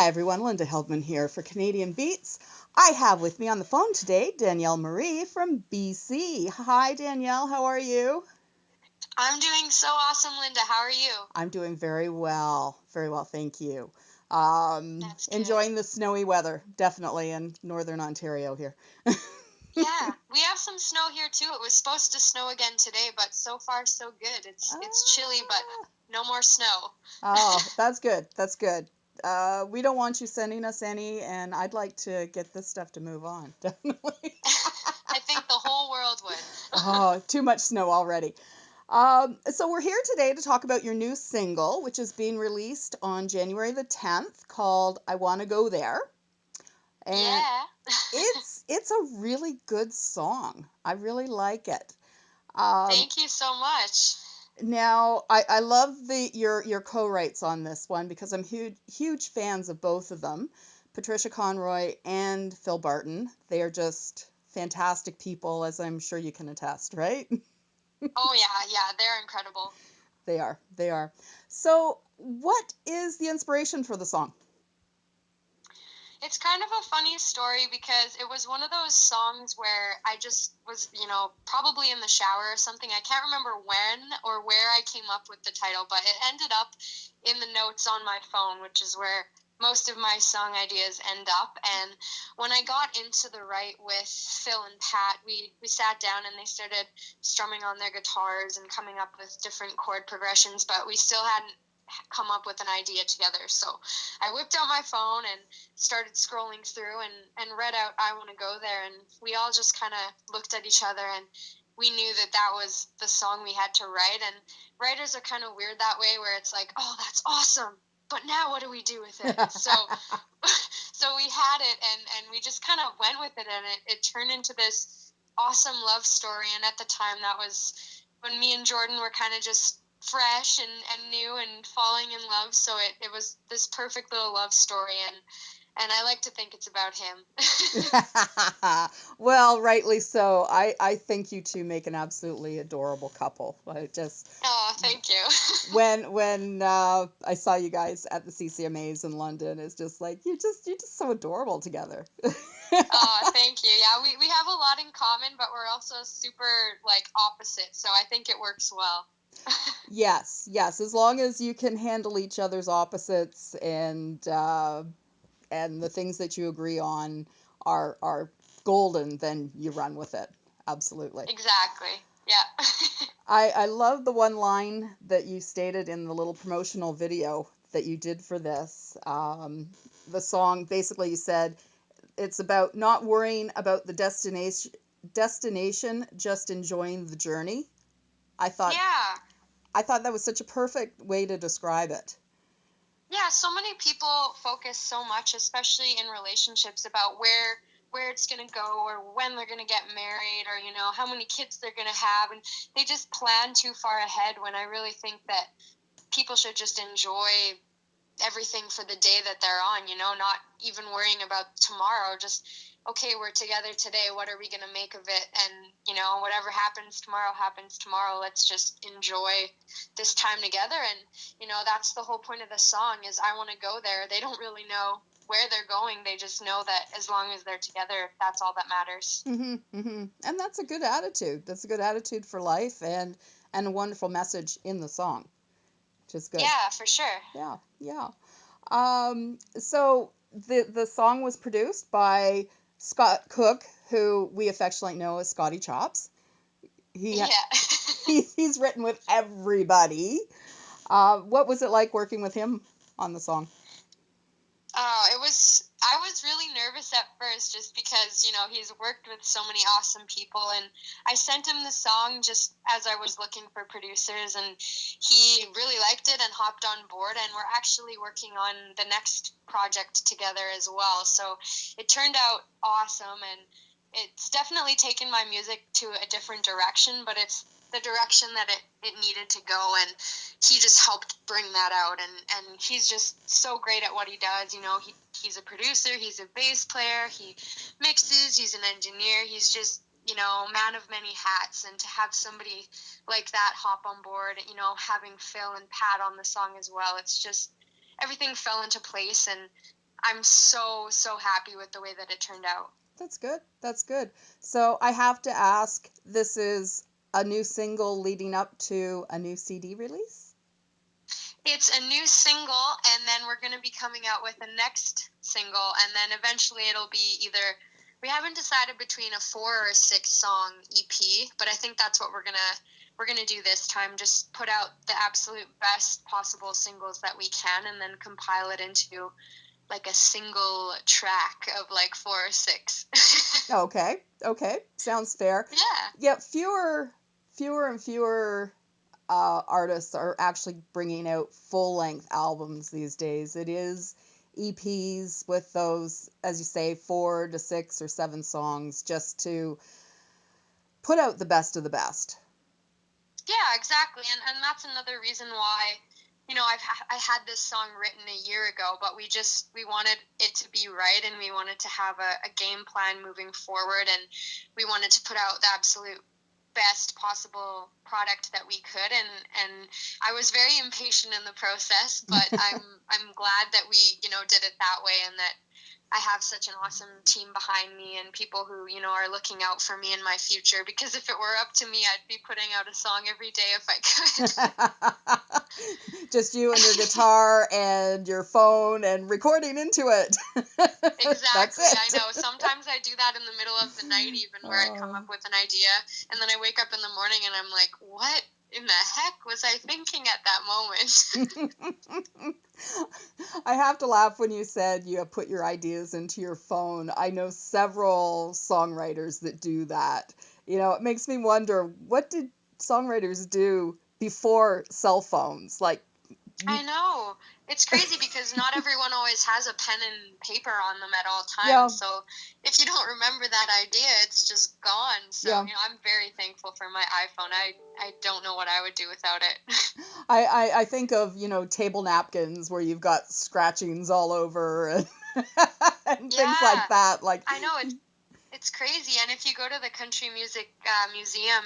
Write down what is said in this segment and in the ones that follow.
Hi everyone, Linda Heldman here for Canadian Beats. I have with me on the phone today Danielle Marie from BC. Hi Danielle, how are you? I'm doing so awesome, Linda. How are you? I'm doing very well, thank you. That's good. Enjoying the snowy weather, definitely in northern Ontario here. Yeah, we have some snow here too. It was supposed to snow again today, but so far so good. It's chilly, but no more snow. Oh, that's good. That's good. We don't want you sending us any, and I'd like to get this stuff to move on, definitely. I think the whole world would. Oh, too much snow already. So we're here today to talk about your new single, which is being released on January the 10th, called "I Want to Go There," and Yeah. it's a really good song. I really like it. Um, Thank you so much. Now, I love your co-writes on this one because I'm huge fans of both of them, Patricia Conroy and Phil Barton. They are just fantastic people, as I'm sure you can attest, right? Oh yeah, they're incredible. They are. They are. So, what is the inspiration for the song? It's kind of a funny story because it was one of those songs where I just was, probably in the shower or something. I can't remember when or where I came up with the title, but it ended up in the notes on my phone, which is where most of my song ideas end up. And when I got into the write with Phil and Pat, we sat down and they started strumming on their guitars and coming up with different chord progressions, but we still hadn't come up with an idea together. So I whipped out my phone and started scrolling through and read out "I Want to Go There," and we all just kind of looked at each other and we knew that that was the song we had to write. And writers are kind of weird that way, where it's like, oh, that's awesome, but now what do we do with it? So we had it, and we just kind of went with it, and it turned into this awesome love story. And at the time, that was when me and Jordan were kind of just fresh and new and falling in love. So it was this perfect little love story, and I like to think it's about him. Well, rightly so. I think you two make an absolutely adorable couple. I just Oh, thank you. when I saw you guys at the CCMAs in London, it's just like you're just so adorable together. Oh, thank you. Yeah, we have a lot in common, but we're also super like opposite. So I think it works well. Yes, yes. As long as you can handle each other's opposites and the things that you agree on are golden, then you run with it. Absolutely. Exactly. Yeah. I love the one line that you stated in the little promotional video that you did for this. The song basically you said it's about not worrying about the destination, just enjoying the journey. I thought Yeah. I thought that was such a perfect way to describe it. Yeah, so many people focus so much, especially in relationships, about where it's going to go or when they're going to get married or how many kids they're going to have, and they just plan too far ahead, when I really think that people should just enjoy everything for the day that they're on, not even worrying about tomorrow. Just, okay, we're together today. What are we going to make of it? And, whatever happens tomorrow. Let's just enjoy this time together. And, that's the whole point of the song is "I want to go there." They don't really know where they're going. They just know that as long as they're together, that's all that matters. And that's a good attitude. That's a good attitude for life and a wonderful message in the song, which is good. Yeah, for sure. Yeah, yeah. So the song was produced by Scott Cook, who we affectionately know as Scotty Chops. He ha- Yeah. he's written with everybody. What was it like working with him on the song? Oh, I was really nervous at first just because, he's worked with so many awesome people. And I sent him the song just as I was looking for producers, and he really liked it and hopped on board. And we're actually working on the next project together as well. So it turned out awesome, and it's definitely taken my music to a different direction, but it's the direction that it needed to go. And he just helped bring that out, and he's just so great at what he does. He's a producer, he's a bass player, he mixes, he's an engineer, he's just man of many hats. And to have somebody like that hop on board, having Phil and Pat on the song as well, it's just everything fell into place. And I'm so happy with the way that it turned out. That's good. That's good. So I have to ask, this is a new single leading up to a new CD release? It's a new single, and then we're going to be coming out with the next single, and then eventually it'll be either, we haven't decided between a 4 or a 6 song EP, but I think that's what we're gonna do this time. Just put out the absolute best possible singles that we can, and then compile it into like a single track of like 4 or 6. Okay. Sounds fair. Yeah. Yeah, fewer and fewer artists are actually bringing out full-length albums these days. It is EPs with those, as you say, 4 to 6 or 7 songs, just to put out the best of the best. Yeah, exactly. And that's another reason why, I had this song written a year ago, but we wanted it to be right, and we wanted to have a game plan moving forward, and we wanted to put out the absolute best possible product that we could, and I was very impatient in the process, but I'm glad that we did it that way, and that I have such an awesome team behind me and people who are looking out for me in my future, because if it were up to me, I'd be putting out a song every day if I could. Just you and your guitar and your phone and recording into it. Exactly. That's it. I know. Sometimes I do that in the middle of the night, even, where I come up with an idea, and then I wake up in the morning and I'm like, what in the heck was I thinking at that moment? I have to laugh when you said you have put your ideas into your phone. I know several songwriters that do that. It makes me wonder, what did songwriters do before cell phones? I know. It's crazy because not everyone always has a pen and paper on them at all times. Yeah. So if you don't remember that idea, it's just gone. So, yeah. I'm very thankful for my iPhone. I don't know what I would do without it. I think of, table napkins where you've got scratchings all over and, and things like that. I know. It's crazy. And if you go to the Country Music Museum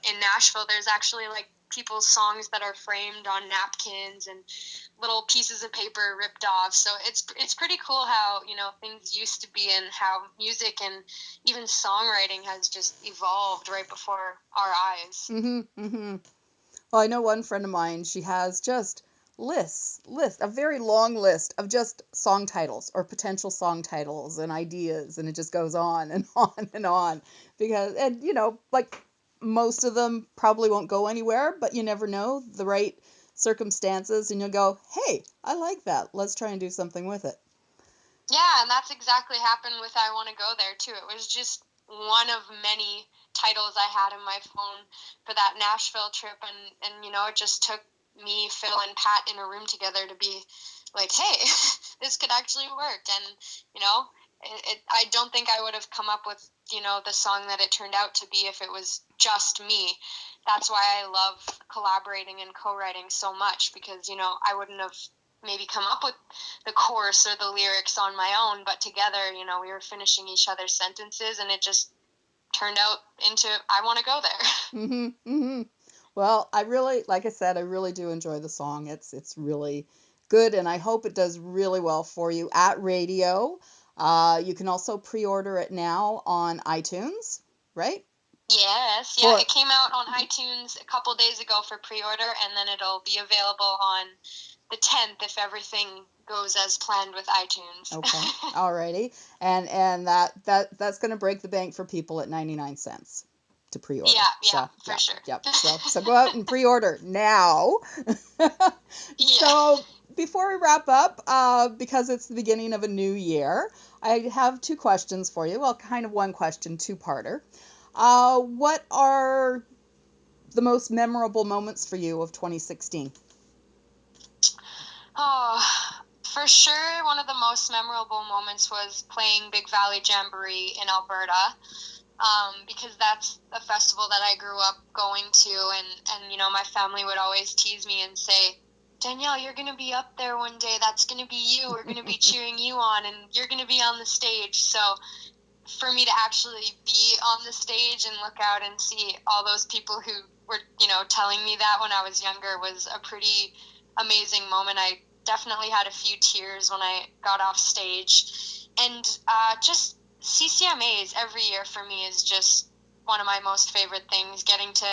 in Nashville, there's actually like people's songs that are framed on napkins and little pieces of paper ripped off. So it's pretty cool how things used to be, and how music and even songwriting has just evolved right before our eyes. Well, I know one friend of mine, she has just a very long list of just song titles or potential song titles and ideas, and it just goes on and on and on. And like, most of them probably won't go anywhere, but you never know, the right circumstances, and you'll go, hey, I like that. Let's try and do something with it. Yeah, and that's exactly happened with I Want to Go There, too. It was just one of many titles I had in my phone for that Nashville trip, and it just took me, Phil, and Pat in a room together to be like, hey, this could actually work. And I don't think I would have come up with the song that it turned out to be if it was just me. That's why I love collaborating and co-writing so much, because I wouldn't have maybe come up with the chorus or the lyrics on my own, but together we were finishing each other's sentences, and it just turned out into I Want to Go There. Well, like I said, I really do enjoy the song. It's really good, and I hope it does really well for you at radio. You can also pre-order it now on iTunes, right? Yes, yeah, it came out on iTunes a couple days ago for pre-order, and then it'll be available on the 10th if everything goes as planned with iTunes. Okay, alrighty, and that's going to break the bank for people at 99 cents to pre-order. Yeah, for sure. Yep. So go out and pre-order now. So before we wrap up, because it's the beginning of a new year, I have 2 questions for you. Well, kind of one question, 2-parter. What are the most memorable moments for you of 2016? Oh, for sure, one of the most memorable moments was playing Big Valley Jamboree in Alberta, because that's a festival that I grew up going to, and my family would always tease me and say, Danielle, you're going to be up there one day. That's going to be you. We're going to be cheering you on, and you're going to be on the stage. So for me to actually be on the stage and look out and see all those people who were, telling me that when I was younger was a pretty amazing moment. I definitely had a few tears when I got off stage. And just CCMAs every year for me is just one of my most favorite things, getting to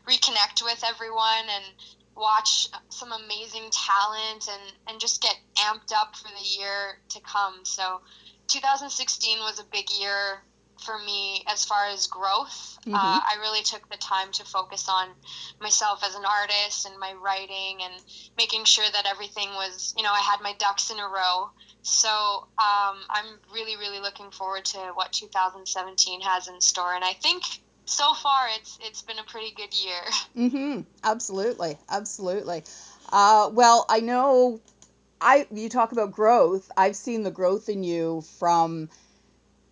reconnect with everyone and watch some amazing talent and just get amped up for the year to come. So 2016 was a big year for me as far as growth. I really took the time to focus on myself as an artist and my writing and making sure that everything was, I had my ducks in a row. So I'm really, really looking forward to what 2017 has in store. And I think so far it's been a pretty good year. Absolutely. Absolutely. Well, I know you talk about growth. I've seen the growth in you from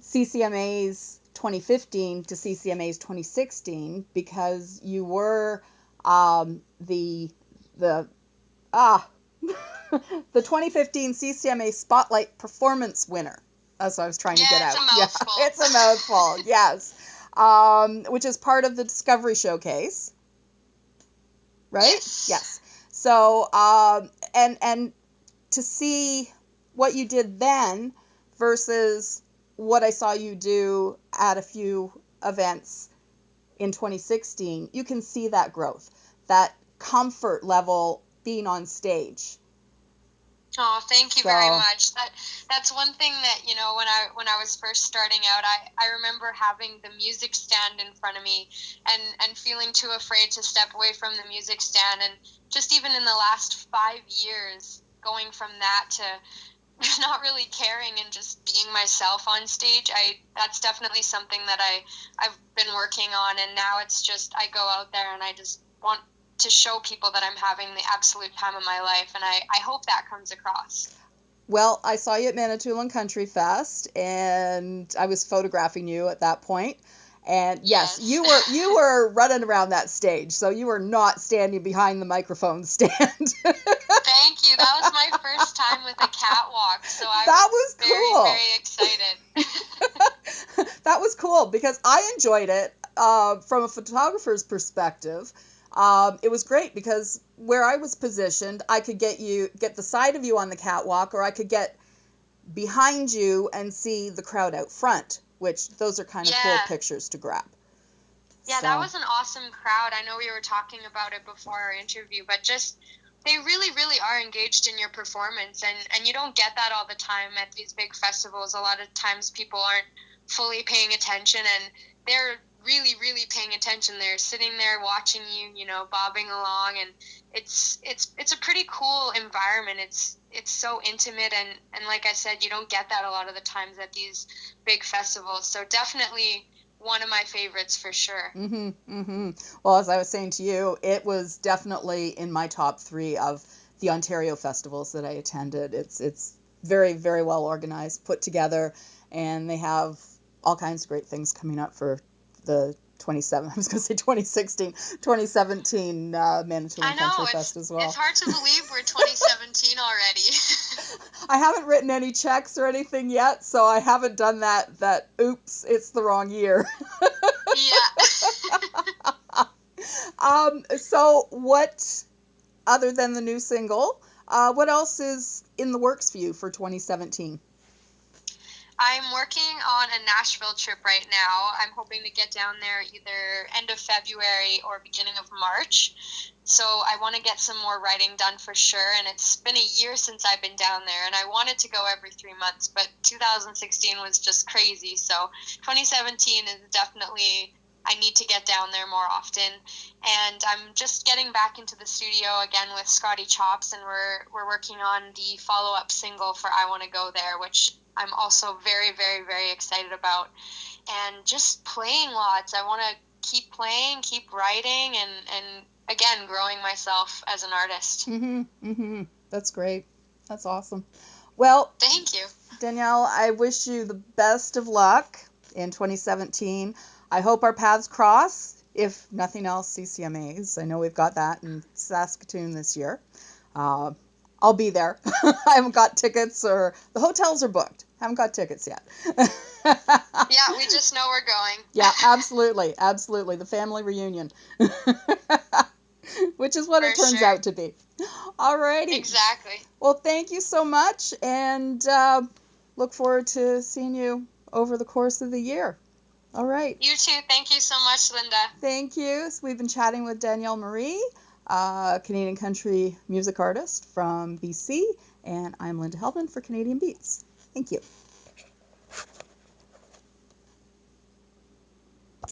CCMA's 2015 to CCMA's 2016 because you were the ah the 2015 CCMA Spotlight Performance winner. That's what I was trying to get out. It's a mouthful. Yeah, it's a mouthful. Yes, which is part of the Discovery Showcase, right? Yes. So, and to see what you did then versus what I saw you do at a few events in 2016, you can see that growth, that comfort level being on stage. Oh, thank you very much. That's one thing that, when I was first starting out, I remember having the music stand in front of me and feeling too afraid to step away from the music stand, and just even in the last 5 years going from that to not really caring and just being myself on stage, that's definitely something that I've been working on, and now it's just I go out there and I just want to show people that I'm having the absolute time of my life, and I hope that comes across. Well, I saw you at Manitoulin Country Fest, and I was photographing you at that point. And yes, you were running around that stage, so you were not standing behind the microphone stand. Thank you. That was my first time with a catwalk, so I was very, cool. very excited. That was cool because I enjoyed it from a photographer's perspective. It was great because where I was positioned, I could get the side of you on the catwalk, or I could get behind you and see the crowd out front, which those are kind of cool pictures to grab. Yeah, that was an awesome crowd. I know we were talking about it before our interview, but just they really, really are engaged in your performance, and you don't get that all the time at these big festivals. A lot of times people aren't fully paying attention, and they're really, really paying attention. They're sitting there watching you, bobbing along, and it's a pretty cool environment. It's so intimate, and like I said, you don't get that a lot of the times at these big festivals. So definitely one of my favorites for sure. Well, as I was saying to you, it was definitely in my top 3 of the Ontario festivals that I attended. It's very, very well organized, put together, and they have all kinds of great things coming up for the 2017 Manitoulin Country Fest as well. It's hard to believe we're 2017 already. I haven't written any checks or anything yet, so I haven't done that oops, it's the wrong year. Yeah. So what, other than the new single, what else is in the works for you for 2017? I'm working on a Nashville trip right now. I'm hoping to get down there either end of February or beginning of March. So I want to get some more writing done for sure. And it's been a year since I've been down there, and I wanted to go every 3 months, but 2016 was just crazy. So 2017 is definitely, I need to get down there more often. And I'm just getting back into the studio again with Scotty Chops, and we're working on the follow-up single for I Want to Go There, which I'm also very, very, very excited about. And just playing lots. I want to keep playing, keep writing, and again, growing myself as an artist. That's great. That's awesome. Well, thank you. Danielle, I wish you the best of luck in 2017. I hope our paths cross. If nothing else, CCMAs. I know we've got that in Saskatoon this year. I'll be there. I haven't got tickets, or the hotels are booked. Haven't got tickets yet. Yeah, we just know we're going. Yeah, absolutely. Absolutely. The family reunion. which is what For it turns sure. out to be. Alrighty. Exactly. Well, thank you so much, and look forward to seeing you over the course of the year. All right. You too. Thank you so much, Linda. Thank you. So we've been chatting with Danielle Marie, Canadian country music artist from BC, and I'm Linda Helbin for Canadian Beats. Thank you.